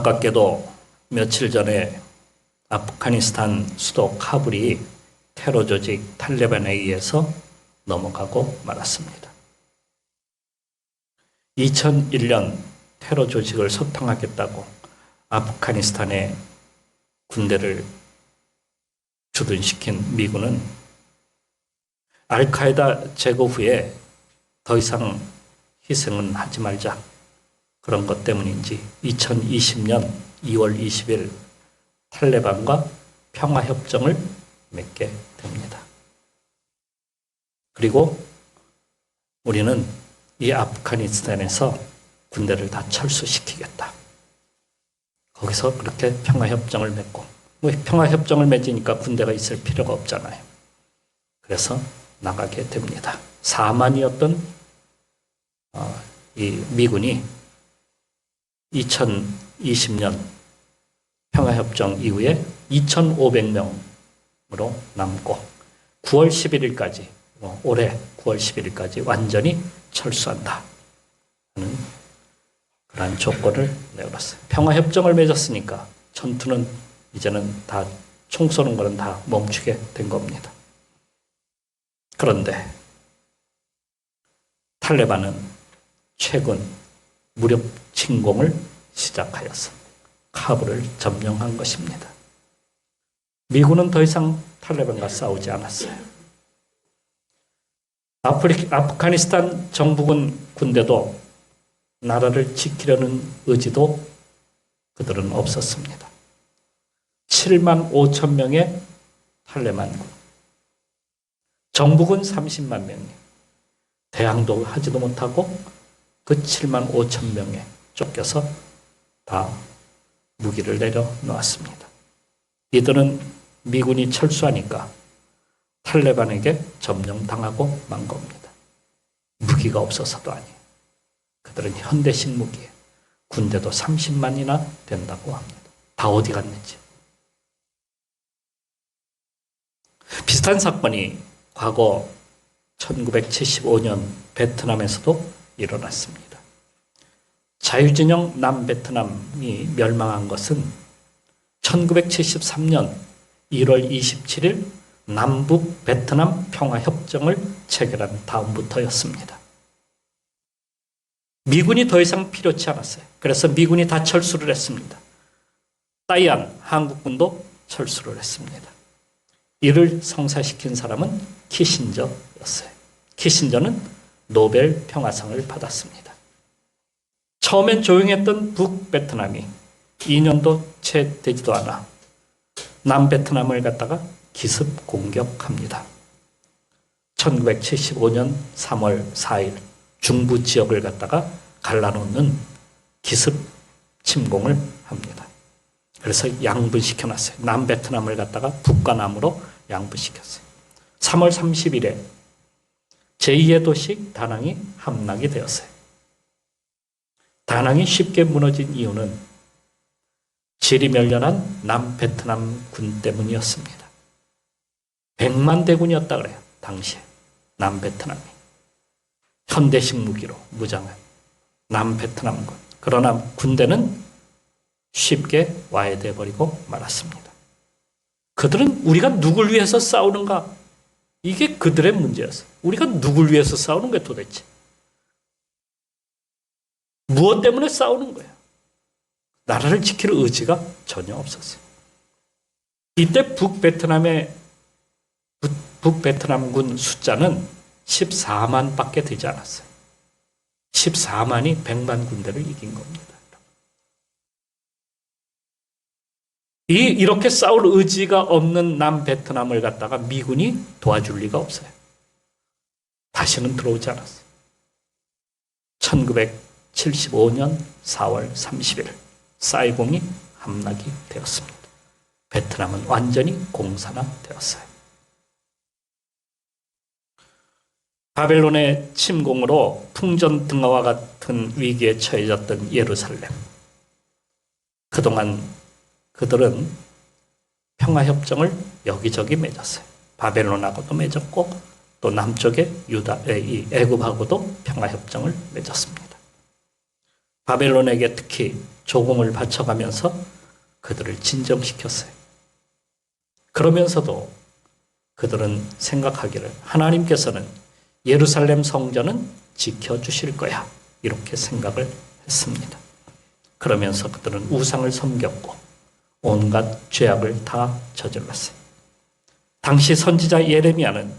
안타깝게도 며칠 전에 아프가니스탄 수도 카불이 테러 조직 탈레반에 의해서 넘어가고 말았습니다. 2001년 테러 조직을 소탕하겠다고 아프가니스탄에 군대를 주둔시킨 미군은 알카에다 제거 후에 더 이상 희생은 하지 말자, 그런 것 때문인지 2020년 2월 20일 탈레반과 평화협정을 맺게 됩니다. 그리고 우리는 이 아프가니스탄에서 군대를 다 철수시키겠다. 거기서 그렇게 평화협정을 맺고, 평화협정을 맺으니까 군대가 있을 필요가 없잖아요. 그래서 나가게 됩니다. 4만이었던 이 미군이 2020년 평화협정 이후에 2,500명으로 남고 9월 11일까지, 올해 9월 11일까지 완전히 철수한다 하는 그러한 조건을 내걸었어요. 평화협정을 맺었으니까 전투는 이제는 다 총 쏘는 거는 다 멈추게 된 겁니다. 그런데 탈레반은 최근 무력 침공을 시작하여서 카불을 점령한 것입니다. 미군은 더 이상 탈레반과 싸우지 않았어요. 아프가니스탄 정부군 군대도 나라를 지키려는 의지도 그들은 없었습니다. 7만 5천 명의 탈레반군, 정부군 30만 명이 대항도 하지도 못하고 그 7만 5천 명에 쫓겨서 다 무기를 내려놓았습니다. 이들은 미군이 철수하니까 탈레반에게 점령당하고 만 겁니다. 무기가 없어서도 아니에요. 그들은 현대식 무기에 군대도 30만이나 된다고 합니다. 다 어디 갔는지. 비슷한 사건이 과거 1975년 베트남에서도 일어났습니다. 자유진영 남베트남이 멸망한 것은 1973년 1월 27일 남북 베트남 평화협정을 체결한 다음부터였습니다. 미군이 더 이상 필요치 않았어요. 그래서 미군이 다 철수를 했습니다. 따이안 한국군도 철수를 했습니다. 이를 성사시킨 사람은 키신저였어요. 키신저는 노벨 평화상을 받았습니다. 처음엔 조용했던 북베트남이 2년도 채 되지도 않아 남베트남을 갖다가 기습 공격합니다. 1975년 3월 4일 중부 지역을 갖다가 갈라놓는 기습 침공을 합니다. 그래서 양분시켜놨어요. 남베트남을 갖다가 북과 남으로 양분시켰어요. 3월 30일에 제2의 도시 다낭이 함락이 되었어요. 다낭이 쉽게 무너진 이유는 지리멸렬한 남베트남 군 때문이었습니다. 100만 대군이었다 그래요. 당시에 남베트남이. 현대식 무기로 무장한 남베트남군. 그러나 군대는 쉽게 와해돼 버리고 말았습니다. 그들은 우리가 누굴 위해서 싸우는가? 이게 그들의 문제였어요. 우리가 누굴 위해서 싸우는 거야 도대체? 무엇 때문에 싸우는 거야? 나라를 지킬 의지가 전혀 없었어요. 이때 북베트남군 숫자는 14만 밖에 되지 않았어요. 14만이 100만 군대를 이긴 겁니다. 이렇게 싸울 의지가 없는 남베트남을 갖다가 미군이 도와줄 리가 없어요. 다시는 들어오지 않았어요. 1975년 4월 30일 사이공이 함락이 되었습니다. 베트남은 완전히 공산화되었어요. 바벨론의 침공으로 풍전등화와 같은 위기에 처해졌던 예루살렘. 그동안 그들은 평화협정을 여기저기 맺었어요. 바벨론하고도 맺었고 또 남쪽의 애굽하고도 평화협정을 맺었습니다. 바벨론에게 특히 조공을 바쳐가면서 그들을 진정시켰어요. 그러면서도 그들은 생각하기를 하나님께서는 예루살렘 성전은 지켜주실 거야. 이렇게 생각을 했습니다. 그러면서 그들은 우상을 섬겼고 온갖 죄악을 다 저질렀어요. 당시 선지자 예레미야는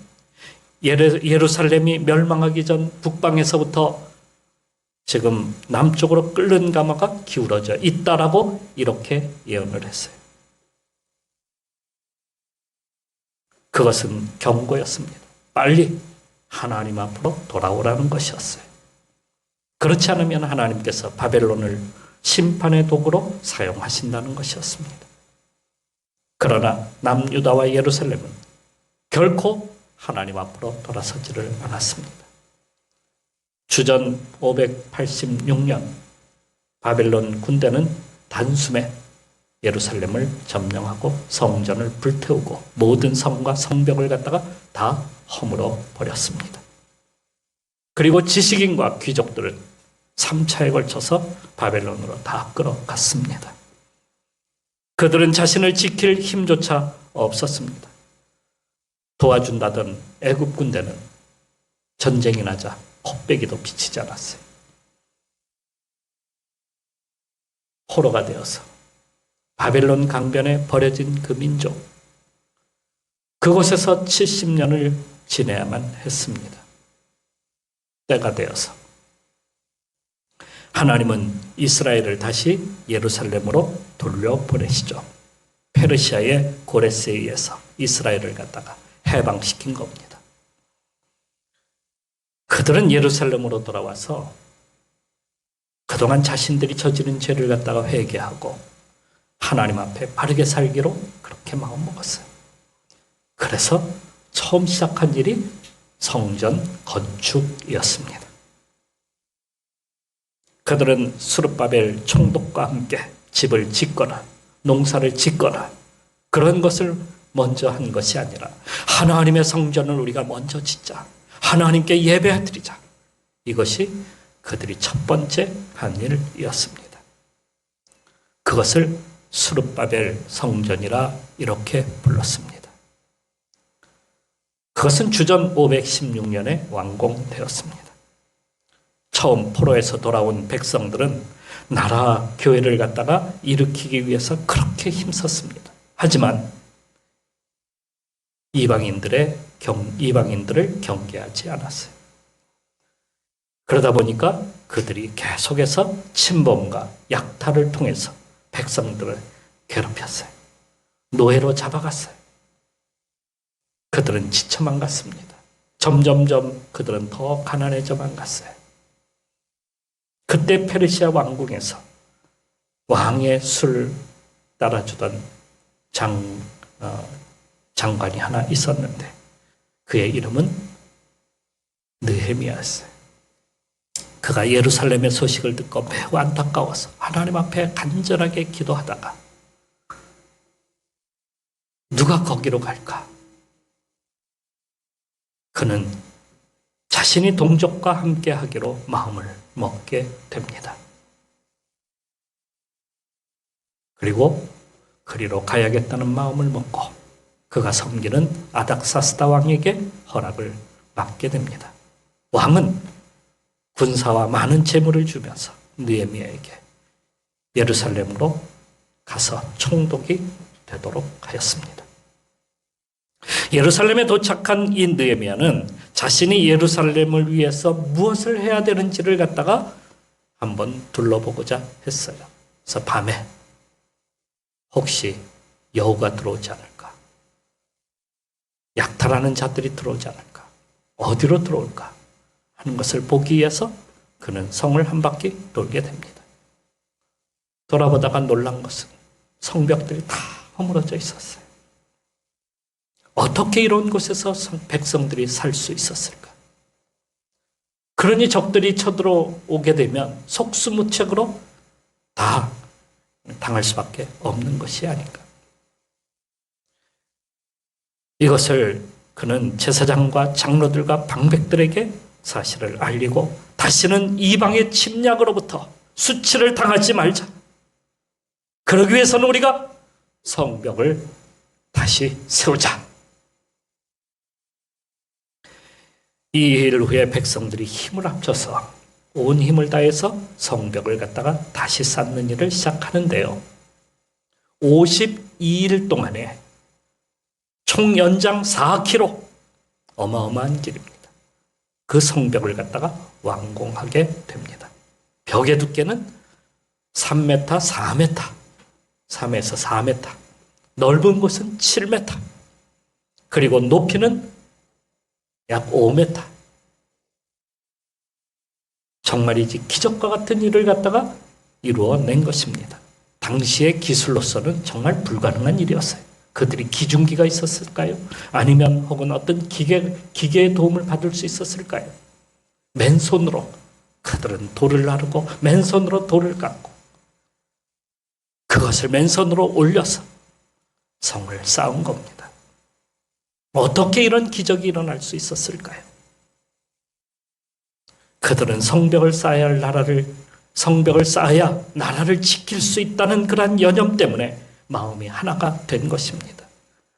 예루살렘이 멸망하기 전 북방에서부터 지금 남쪽으로 끓는 가마가 기울어져 있다라고 이렇게 예언을 했어요. 그것은 경고였습니다. 빨리 하나님 앞으로 돌아오라는 것이었어요. 그렇지 않으면 하나님께서 바벨론을 심판의 도구로 사용하신다는 것이었습니다. 그러나 남유다와 예루살렘은 결코 하나님 앞으로 돌아서지를 않았습니다. 주전 586년 바벨론 군대는 단숨에 예루살렘을 점령하고 성전을 불태우고 모든 성과 성벽을 갖다가 다 허물어 버렸습니다. 그리고 지식인과 귀족들은 3차에 걸쳐서 바벨론으로 다 끌어갔습니다. 그들은 자신을 지킬 힘조차 없었습니다. 도와준다던 애굽 군대는 전쟁이 나자 코빼기도 비치지 않았어요. 포로가 되어서 바벨론 강변에 버려진 그 민족, 그곳에서 70년을 지내야만 했습니다. 때가 되어서 하나님은 이스라엘을 다시 예루살렘으로 돌려보내시죠. 페르시아의 고레스에 의해서 이스라엘을 갖다가 해방시킨 겁니다. 그들은 예루살렘으로 돌아와서 그동안 자신들이 저지른 죄를 갖다가 회개하고 하나님 앞에 바르게 살기로 그렇게 마음먹었어요. 그래서 처음 시작한 일이 성전 건축이었습니다. 그들은 스룹바벨 총독과 함께 집을 짓거나 농사를 짓거나 그런 것을 먼저 한 것이 아니라 하나님의 성전을 우리가 먼저 짓자. 하나님께 예배드리자. 이것이 그들이 첫 번째 한 일이었습니다. 그것을 스룹바벨 성전이라 이렇게 불렀습니다. 그것은 주전 516년에 완공되었습니다. 처음 포로에서 돌아온 백성들은 나라 교회를 갖다가 일으키기 위해서 그렇게 힘썼습니다. 하지만 이방인들을 경계하지 않았어요. 그러다 보니까 그들이 계속해서 침범과 약탈을 통해서 백성들을 괴롭혔어요. 노예로 잡아갔어요. 그들은 지쳐만 갔습니다. 점점점 그들은 더 가난해져만 갔어요. 그때 페르시아 왕궁에서 왕의 술 따라주던 장관이 하나 있었는데 그의 이름은 느헤미야였어요. 그가 예루살렘의 소식을 듣고 매우 안타까워서 하나님 앞에 간절하게 기도하다가 누가 거기로 갈까? 그는 자신이 동족과 함께 하기로 마음을 먹게 됩니다. 그리고 그리로 가야겠다는 마음을 먹고 그가 섬기는 아닥사스다 왕에게 허락을 받게 됩니다. 왕은 군사와 많은 재물을 주면서 느헤미야에게 예루살렘으로 가서 총독이 되도록 하였습니다. 예루살렘에 도착한 이 느헤미야는 자신이 예루살렘을 위해서 무엇을 해야 되는지를 갖다가 한번 둘러보고자 했어요. 그래서 밤에 혹시 여우가 들어오지 않을까? 약탈하는 자들이 들어오지 않을까? 어디로 들어올까? 하는 것을 보기 위해서 그는 성을 한 바퀴 돌게 됩니다. 돌아보다가 놀란 것은 성벽들이 다 허물어져 있었어요. 어떻게 이런 곳에서 백성들이 살 수 있었을까? 그러니 적들이 쳐들어오게 되면 속수무책으로 다 당할 수밖에 없는 것이 아닌가. 이것을 그는 제사장과 장로들과 방백들에게 사실을 알리고 다시는 이방의 침략으로부터 수치를 당하지 말자. 그러기 위해서는 우리가 성벽을 다시 세우자. 이 일 후에 백성들이 힘을 합쳐서 온 힘을 다해서 성벽을 갖다가 다시 쌓는 일을 시작하는데요. 52일 동안에 총 연장 4km, 어마어마한 길입니다. 그 성벽을 갖다가 완공하게 됩니다. 벽의 두께는 3m, 4m, 3에서 4m, 넓은 곳은 7m, 그리고 높이는 약 5m. 정말이지 기적과 같은 일을 갖다가 이루어낸 것입니다. 당시의 기술로서는 정말 불가능한 일이었어요. 그들이 기중기가 있었을까요? 아니면 혹은 어떤 기계의 도움을 받을 수 있었을까요? 맨손으로 그들은 돌을 나르고 맨손으로 돌을 깎고 그것을 맨손으로 올려서 성을 쌓은 겁니다. 어떻게 이런 기적이 일어날 수 있었을까요? 그들은 성벽을 쌓아야 할 성벽을 쌓아야 나라를 지킬 수 있다는 그러한 여념 때문에 마음이 하나가 된 것입니다.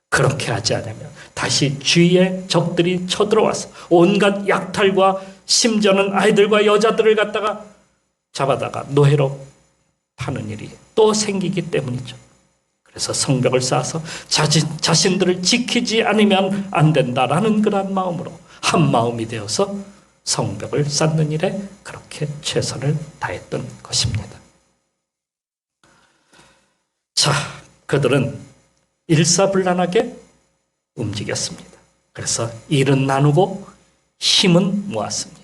그렇게 하지 않으면 다시 주위의 적들이 쳐들어와서 온갖 약탈과 심지어는 아이들과 여자들을 갖다가 잡아다가 노예로 파는 일이 또 생기기 때문이죠. 그래서 성벽을 쌓아서 자신들을 지키지 않으면 안 된다라는 그런 마음으로 한 마음이 되어서 성벽을 쌓는 일에 그렇게 최선을 다했던 것입니다. 자, 그들은 일사불란하게 움직였습니다. 그래서 일은 나누고 힘은 모았습니다.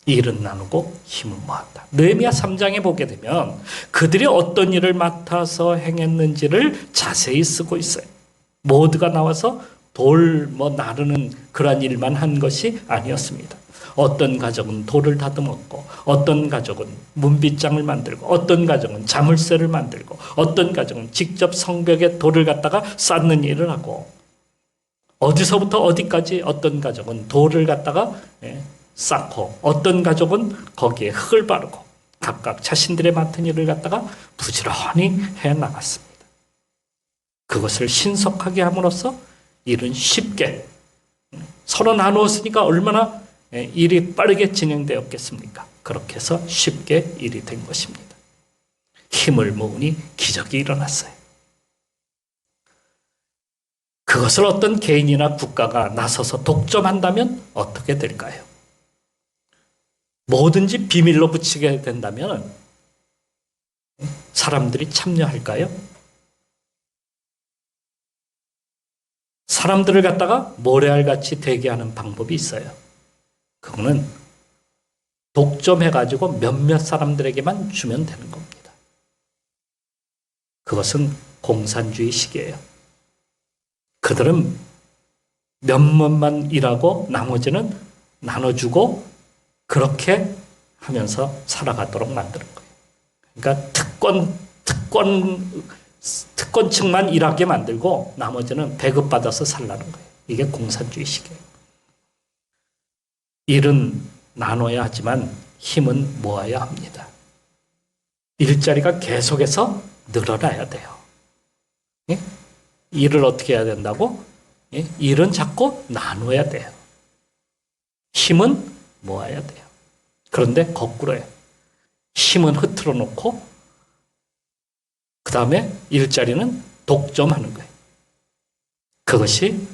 일은 나누고 힘을 모았다. 느헤미야 3장에 보게 되면 그들이 어떤 일을 맡아서 행했는지를 자세히 쓰고 있어요. 모두가 나와서 돌 나르는 그런 일만 한 것이 아니었습니다. 어떤 가족은 돌을 다듬었고, 어떤 가족은 문빗장을 만들고, 어떤 가족은 자물쇠를 만들고, 어떤 가족은 직접 성벽에 돌을 갖다가 쌓는 일을 하고, 어디서부터 어디까지 어떤 가족은 돌을 갖다가 쌓고, 어떤 가족은 거기에 흙을 바르고, 각각 자신들의 맡은 일을 갖다가 부지런히 해 나갔습니다. 그것을 신속하게 함으로써 일은 쉽게 서로 나누었으니까 얼마나 일이 빠르게 진행되었겠습니까? 그렇게 해서 쉽게 일이 된 것입니다. 힘을 모으니 기적이 일어났어요. 그것을 어떤 개인이나 국가가 나서서 독점한다면 어떻게 될까요? 뭐든지 비밀로 붙이게 된다면 사람들이 참여할까요? 사람들을 갖다가 모래알같이 되게 하는 방법이 있어요. 그거는 독점해가지고 몇몇 사람들에게만 주면 되는 겁니다. 그것은 공산주의식이에요. 그들은 몇몇만 일하고 나머지는 나눠주고 그렇게 하면서 살아가도록 만드는 거예요. 그러니까 특권층만 일하게 만들고 나머지는 배급받아서 살라는 거예요. 이게 공산주의식이에요. 일은 나눠야 하지만 힘은 모아야 합니다. 일자리가 계속해서 늘어나야 돼요. 예? 일을 어떻게 해야 된다고? 예? 일은 자꾸 나눠야 돼요. 힘은 모아야 돼요. 그런데 거꾸로요. 힘은 흐트러 놓고 그 다음에 일자리는 독점하는 거예요. 그것이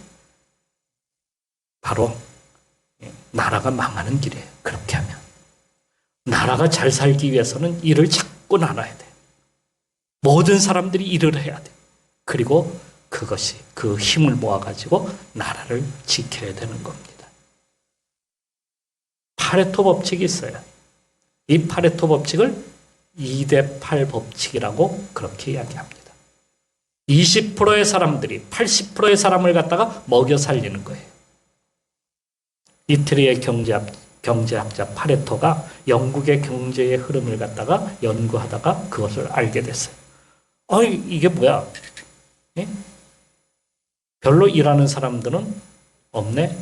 바로 나라가 망하는 길이에요. 그렇게 하면. 나라가 잘 살기 위해서는 일을 자꾸 나눠야 돼요. 모든 사람들이 일을 해야 돼요. 그리고 그것이 그 힘을 모아가지고 나라를 지켜야 되는 겁니다. 파레토 법칙이 있어요. 이 파레토 법칙을 2대8 법칙이라고 그렇게 이야기합니다. 20%의 사람들이 80%의 사람을 갖다가 먹여 살리는 거예요. 이태리의 경제학자 파레토가 영국의 경제의 흐름을 갖다가 연구하다가 그것을 알게 됐어요. 이게 뭐야? 예? 별로 일하는 사람들은 없네?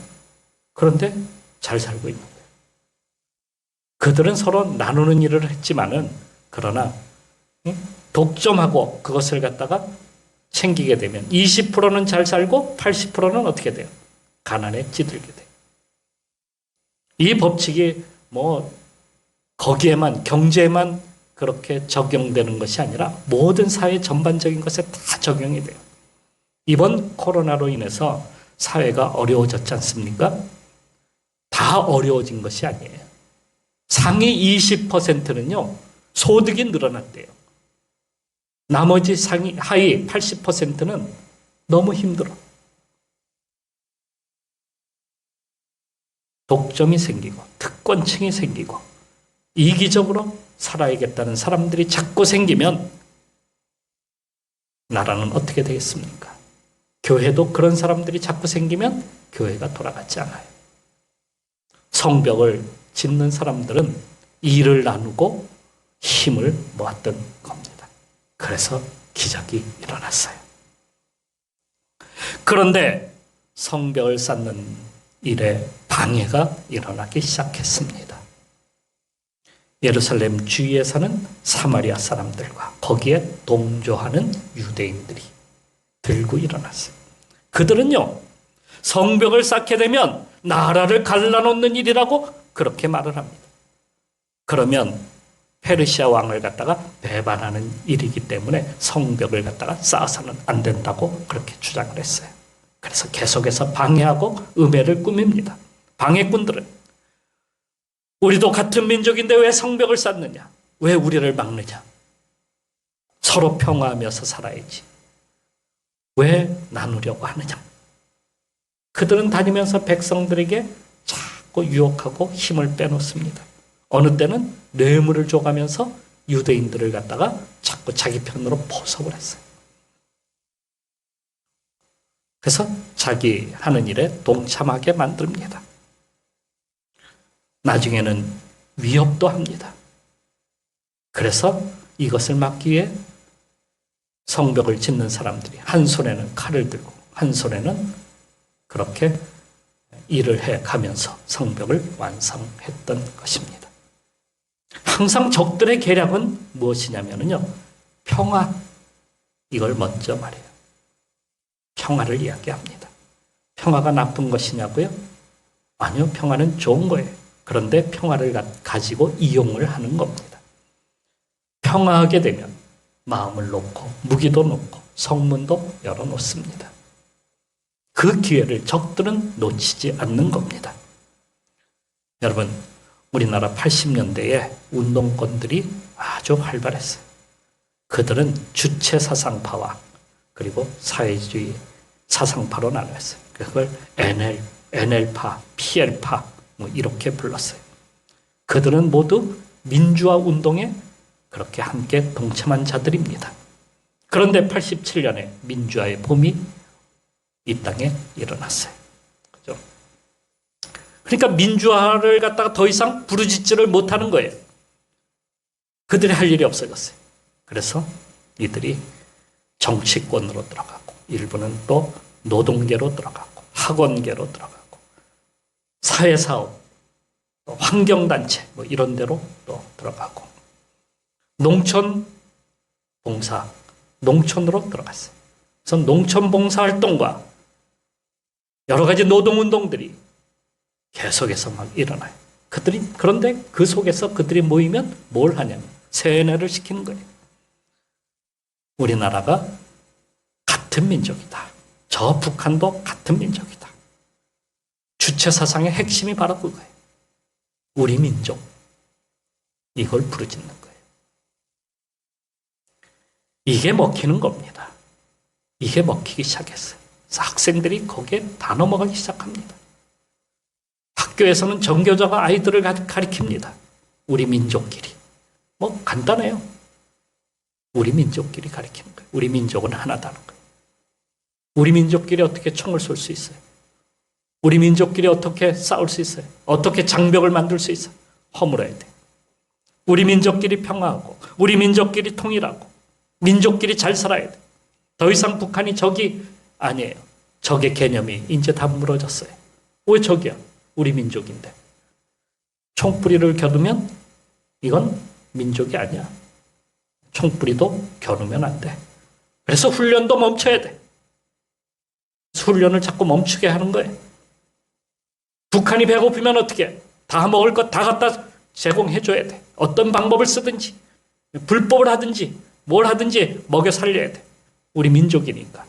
그런데 잘 살고 있는 거예요. 그들은 서로 나누는 일을 했지만은 그러나 독점하고 그것을 갖다가 챙기게 되면 20%는 잘 살고 80%는 어떻게 돼요? 가난에 찌들게 돼요. 이 법칙이 거기에만, 경제에만 그렇게 적용되는 것이 아니라 모든 사회 전반적인 것에 다 적용이 돼요. 이번 코로나로 인해서 사회가 어려워졌지 않습니까? 다 어려워진 것이 아니에요. 상위 20%는요, 소득이 늘어났대요. 나머지 하위 80%는 너무 힘들어. 독점이 생기고, 특권층이 생기고, 이기적으로 살아야겠다는 사람들이 자꾸 생기면 나라는 어떻게 되겠습니까? 교회도 그런 사람들이 자꾸 생기면 교회가 돌아가지 않아요. 성벽을 짓는 사람들은 일을 나누고 힘을 모았던 겁니다. 그래서 기적이 일어났어요. 그런데 성벽을 쌓는 일에 방해가 일어나기 시작했습니다. 예루살렘 주위에 사는 사마리아 사람들과 거기에 동조하는 유대인들이 들고 일어났어요. 그들은요, 성벽을 쌓게 되면 나라를 갈라놓는 일이라고 그렇게 말을 합니다. 그러면 페르시아 왕을 갖다가 배반하는 일이기 때문에 성벽을 갖다가 쌓아서는 안 된다고 그렇게 주장을 했어요. 그래서 계속해서 방해하고 음해를 꾸밉니다. 방해꾼들은 우리도 같은 민족인데 왜 성벽을 쌓느냐? 왜 우리를 막느냐? 서로 평화하면서 살아야지. 왜 나누려고 하느냐? 그들은 다니면서 백성들에게 자꾸 유혹하고 힘을 빼놓습니다. 어느 때는 뇌물을 줘가면서 유대인들을 갖다가 자꾸 자기 편으로 포섭을 했어요. 그래서 자기 하는 일에 동참하게 만듭니다. 나중에는 위협도 합니다. 그래서 이것을 막기 위해 성벽을 짓는 사람들이 한 손에는 칼을 들고 한 손에는 그렇게 일을 해가면서 성벽을 완성했던 것입니다. 항상 적들의 계략은 무엇이냐면요, 평화, 이걸 먼저 말해요. 평화를 이야기합니다. 평화가 나쁜 것이냐고요? 아니요, 평화는 좋은 거예요. 그런데 평화를 가지고 이용을 하는 겁니다. 평화하게 되면 마음을 놓고 무기도 놓고 성문도 열어놓습니다. 그 기회를 적들은 놓치지 않는 겁니다. 여러분, 우리나라 80년대에 운동권들이 아주 활발했어요. 그들은 주체 사상파와 그리고 사회주의 사상파로 나누었어요. 그걸 NL파, PL파 이렇게 불렀어요. 그들은 모두 민주화 운동에 그렇게 함께 동참한 자들입니다. 그런데 87년에 민주화의 봄이 이 땅에 일어났어요. 그죠? 그러니까 민주화를 갖다가 더 이상 부르짖지를 못하는 거예요. 그들이 할 일이 없어졌어요. 그래서 이들이 정치권으로 들어가고, 일부는 또 노동계로 들어가고, 학원계로 들어가고, 사회사업, 환경단체 이런 데로 또 들어가고, 농촌 봉사, 농촌으로 들어갔어요. 그래서 농촌 봉사 활동과 여러 가지 노동운동들이 계속해서 막 일어나요. 그런데 그 속에서 그들이 모이면 뭘 하냐면 세뇌를 시키는 거예요. 우리나라가 같은 민족이다. 저 북한도 같은 민족이다. 주체사상의 핵심이 바로 그거예요. 우리 민족. 이걸 부르짖는 거예요. 이게 먹히는 겁니다. 이게 먹히기 시작했어요. 그래서 학생들이 거기에 다 넘어가기 시작합니다. 학교에서는 정교자가 아이들을 가리킵니다. 우리 민족끼리. 간단해요. 우리 민족끼리 가리키는 거예요. 우리 민족은 하나다는 거예요. 우리 민족끼리 어떻게 총을 쏠 수 있어요? 우리 민족끼리 어떻게 싸울 수 있어요? 어떻게 장벽을 만들 수 있어요? 허물어야 돼. 우리 민족끼리 평화하고, 우리 민족끼리 통일하고, 민족끼리 잘 살아야 돼. 더 이상 북한이 적이 아니에요. 적의 개념이 이제 다 무너졌어요. 왜 적이야? 우리 민족인데. 총뿌리를 겨두면 이건 민족이 아니야. 총뿌리도 겨누면 안 돼. 그래서 훈련도 멈춰야 돼. 훈련을 자꾸 멈추게 하는 거예요. 북한이 배고프면 어떻게 해? 다 먹을 것 다 갖다 제공해줘야 돼. 어떤 방법을 쓰든지 불법을 하든지 뭘 하든지 먹여 살려야 돼. 우리 민족이니까.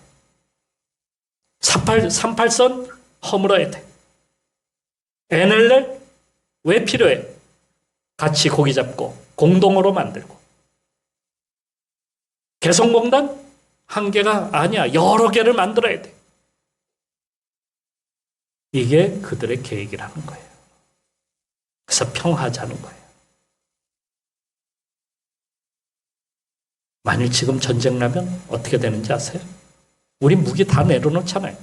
38선 허물어야 돼. NLL 왜 필요해? 같이 고기 잡고 공동으로 만들고. 개성공단 한 개가 아니야. 여러 개를 만들어야 돼. 이게 그들의 계획이라는 거예요. 그래서 평화하자는 거예요. 만일 지금 전쟁 나면 어떻게 되는지 아세요? 우리 무기 다 내려놓잖아요.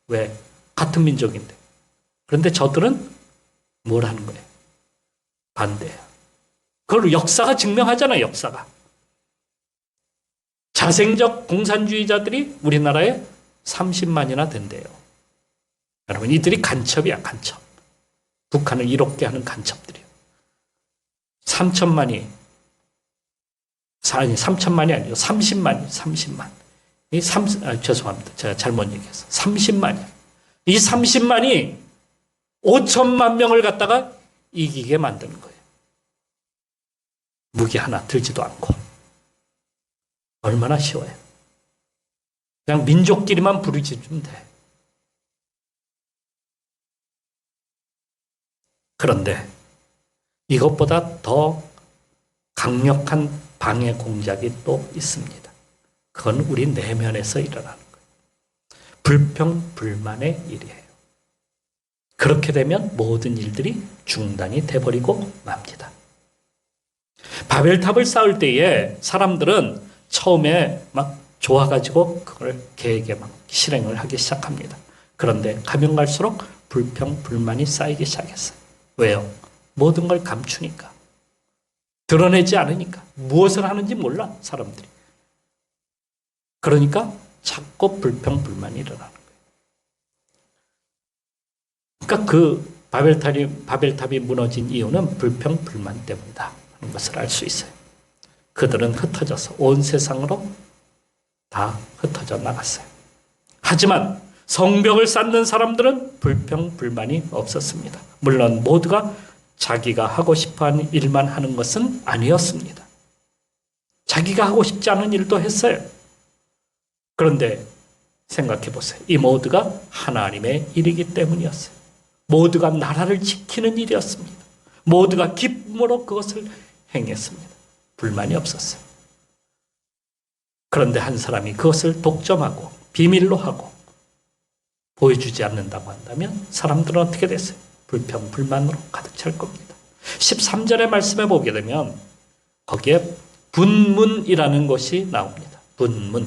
왜? 같은 민족인데. 그런데 저들은 뭘 하는 거예요? 반대예요. 그걸 역사가 증명하잖아요. 역사가. 자생적 공산주의자들이 우리나라에 30만이나 된대요. 여러분, 이들이 간첩이야, 간첩. 북한을 이롭게 하는 간첩들이에요. 3천만이, 아니, 3천만이 아니고 30만. 죄송합니다. 제가 잘못 얘기했어. 30만이야. 이 30만이 5천만 명을 갖다가 이기게 만드는 거예요. 무기 하나 들지도 않고. 얼마나 쉬워요. 그냥 민족끼리만 부르짖으면 돼. 그런데 이것보다 더 강력한 방해 공작이 또 있습니다. 그건 우리 내면에서 일어나는 거예요. 불평, 불만의 일이에요. 그렇게 되면 모든 일들이 중단이 돼버리고 맙니다. 바벨탑을 쌓을 때에 사람들은 처음에 막 좋아가지고 그걸 계획에 막 실행을 하기 시작합니다. 그런데 가면 갈수록 불평, 불만이 쌓이기 시작했어요. 왜요? 모든 걸 감추니까. 드러내지 않으니까. 무엇을 하는지 몰라, 사람들이. 그러니까 자꾸 불평, 불만이 일어나는 거예요. 그러니까 그 바벨탑이 무너진 이유는 불평, 불만 때문이다 하는 것을 알 수 있어요. 그들은 흩어져서 온 세상으로 다 흩어져 나갔어요. 하지만 성벽을 쌓는 사람들은 불평, 불만이 없었습니다. 물론 모두가 자기가 하고 싶어하는 일만 하는 것은 아니었습니다. 자기가 하고 싶지 않은 일도 했어요. 그런데 생각해 보세요. 이 모두가 하나님의 일이기 때문이었어요. 모두가 나라를 지키는 일이었습니다. 모두가 기쁨으로 그것을 행했습니다. 불만이 없었어요. 그런데 한 사람이 그것을 독점하고 비밀로 하고 보여주지 않는다고 한다면 사람들은 어떻게 됐어요? 불평, 불만으로 가득 찰 겁니다. 13절의 말씀에 보게 되면 거기에 분문이라는 것이 나옵니다. 분문.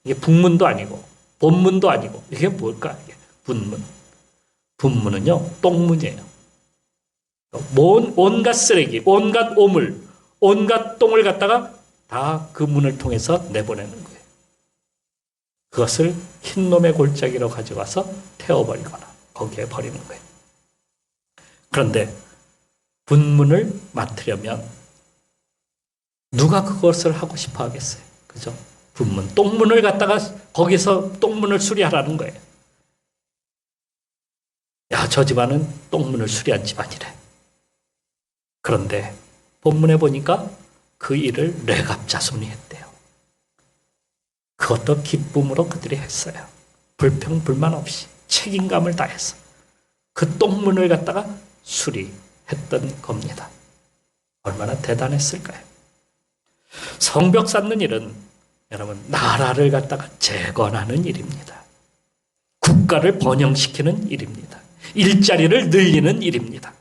이게 북문도 아니고 본문도 아니고 이게 뭘까? 이게 분문. 분문은요, 똥문이에요. 온갖 쓰레기, 온갖 오물, 온갖 똥을 갖다가 다 그 문을 통해서 내보내는 거예요. 그것을 흰놈의 골짜기로 가져가서 태워버리거나 거기에 버리는 거예요. 그런데 분문을 맡으려면 누가 그것을 하고 싶어 하겠어요? 그죠? 분문, 똥문을 갖다가 거기서 똥문을 수리하라는 거예요. 야, 저 집안은 똥문을 수리한 집안이래. 그런데 본문에 보니까 그 일을 레갑 자손이 했대요. 그것도 기쁨으로 그들이 했어요. 불평, 불만 없이 책임감을 다해서 그 똥문을 갖다가 수리했던 겁니다. 얼마나 대단했을까요? 성벽 쌓는 일은 여러분 나라를 갖다가 재건하는 일입니다. 국가를 번영시키는 일입니다. 일자리를 늘리는 일입니다.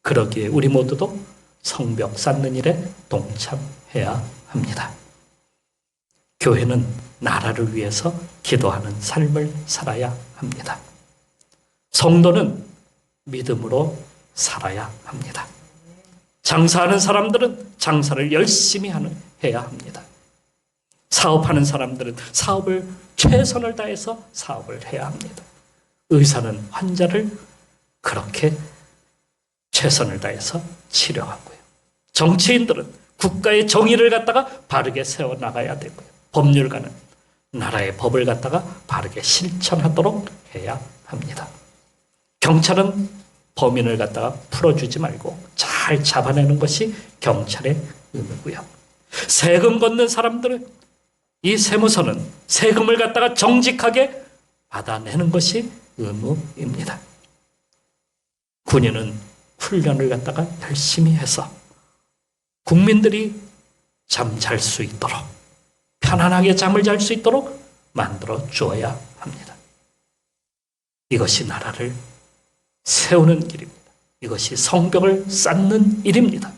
그러기에 우리 모두도 성벽 쌓는 일에 동참해야 합니다. 교회는 나라를 위해서 기도하는 삶을 살아야 합니다. 성도는 믿음으로 살아야 합니다. 장사하는 사람들은 장사를 열심히 해야 합니다. 사업하는 사람들은 사업을 최선을 다해서 사업을 해야 합니다. 의사는 환자를 그렇게 최선을 다해서 치료하고요. 정치인들은 국가의 정의를 갖다가 바르게 세워나가야 되고요. 법률가는 나라의 법을 갖다가 바르게 실천하도록 해야 합니다. 경찰은 범인을 갖다가 풀어주지 말고 잘 잡아내는 것이 경찰의 의무고요. 세금 걷는 사람들은 이 세무서는 세금을 갖다가 정직하게 받아내는 것이 의무입니다. 군인은 훈련을 갖다가 열심히 해서 국민들이 잠잘 수 있도록 편안하게 잠을 잘 수 있도록 만들어 주어야 합니다. 이것이 나라를 세우는 길입니다. 이것이 성벽을 쌓는 일입니다.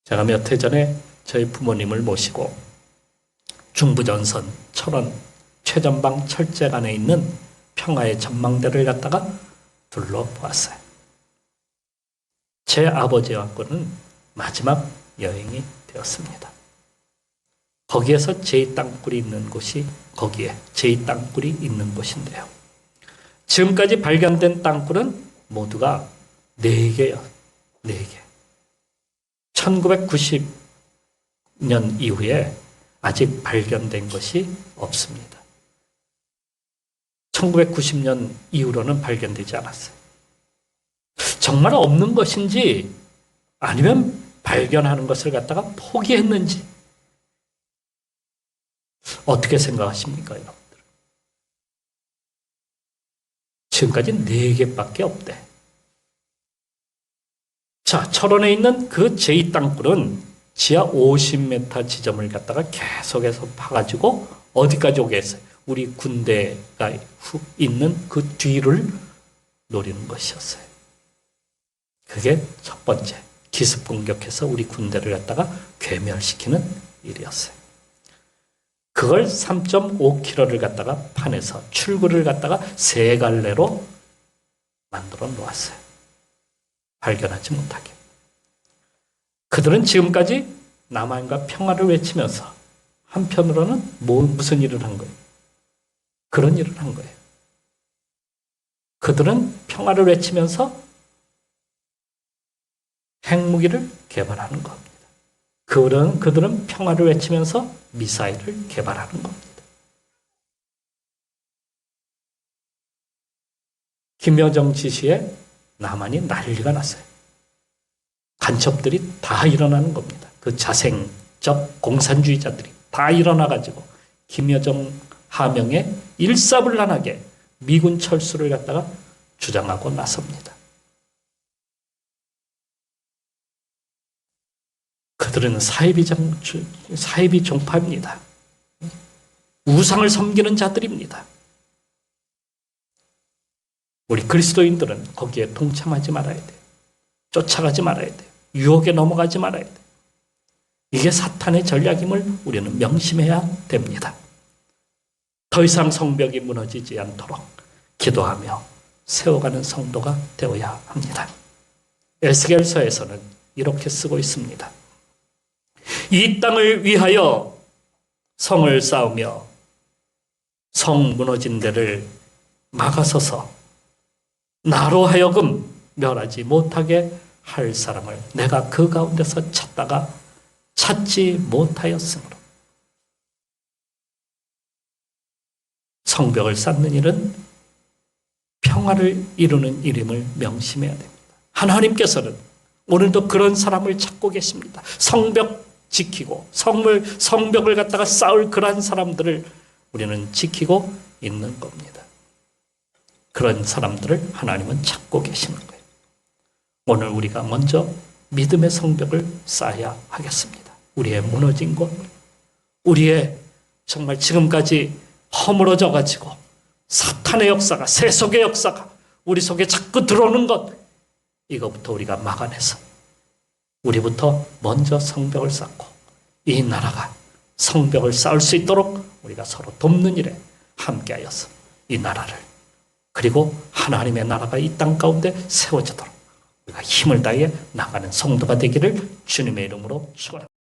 제가 몇 해 전에 저희 부모님을 모시고 중부전선 철원 최전방 철제관에 있는 평화의 전망대를 갖다가 둘러보았어요. 제 아버지와는 마지막 여행이 되었습니다. 거기에서 제2땅굴이 있는 곳이 거기에 제2땅굴이 있는 곳인데요. 지금까지 발견된 땅굴은 모두가 4개요. 4개. 1990년 이후에 아직 발견된 것이 없습니다. 1990년 이후로는 발견되지 않았어요. 정말 없는 것인지 아니면 발견하는 것을 갖다가 포기했는지 어떻게 생각하십니까, 여러분들? 지금까지 4개밖에 없대. 자, 철원에 있는 그 제2땅굴은 지하 50m 지점을 갖다가 계속해서 파가지고 어디까지 오게 했어요? 우리 군대가 있는 그 뒤를 노리는 것이었어요. 그게 첫 번째, 기습 공격해서 우리 군대를 갖다가 괴멸시키는 일이었어요. 그걸 3.5km를 갖다가 파내서 출구를 갖다가 3갈래로 만들어 놓았어요. 발견하지 못하게. 그들은 지금까지 남한과 평화를 외치면서 한편으로는 무슨 일을 한 거예요? 그런 일을 한 거예요. 그들은 평화를 외치면서 핵무기를 개발하는 겁니다. 그들은 평화를 외치면서 미사일을 개발하는 겁니다. 김여정 지시에 남한이 난리가 났어요. 간첩들이 다 일어나는 겁니다. 그 자생적 공산주의자들이 다 일어나가지고 김여정 하명에 일사불란하게 미군 철수를 갖다가 주장하고 나섭니다. 그들은 사이비 종파입니다. 우상을 섬기는 자들입니다. 우리 그리스도인들은 거기에 동참하지 말아야 돼요. 쫓아가지 말아야 돼요. 유혹에 넘어가지 말아야 돼요. 이게 사탄의 전략임을 우리는 명심해야 됩니다. 더 이상 성벽이 무너지지 않도록 기도하며 세워가는 성도가 되어야 합니다. 에스겔서에서는 이렇게 쓰고 있습니다. 이 땅을 위하여 성을 쌓으며 성 무너진 데를 막아서서 나로 하여금 멸하지 못하게 할 사람을 내가 그 가운데서 찾다가 찾지 못하였으므로 성벽을 쌓는 일은 평화를 이루는 일임을 명심해야 됩니다. 하나님께서는 오늘도 그런 사람을 찾고 계십니다. 성벽 지키고 성벽을 갖다가 쌓을 그러한 사람들을 우리는 지키고 있는 겁니다. 그런 사람들을 하나님은 찾고 계시는 거예요. 오늘 우리가 먼저 믿음의 성벽을 쌓아야 하겠습니다. 우리의 무너진 것, 우리의 정말 지금까지 허물어져 가지고 사탄의 역사가, 세속의 역사가 우리 속에 자꾸 들어오는 것, 이것부터 우리가 막아내서 우리부터 먼저 성벽을 쌓고 이 나라가 성벽을 쌓을 수 있도록 우리가 서로 돕는 일에 함께하여서 이 나라를, 그리고 하나님의 나라가 이 땅 가운데 세워지도록 우리가 힘을 다해 나가는 성도가 되기를 주님의 이름으로 축원합니다.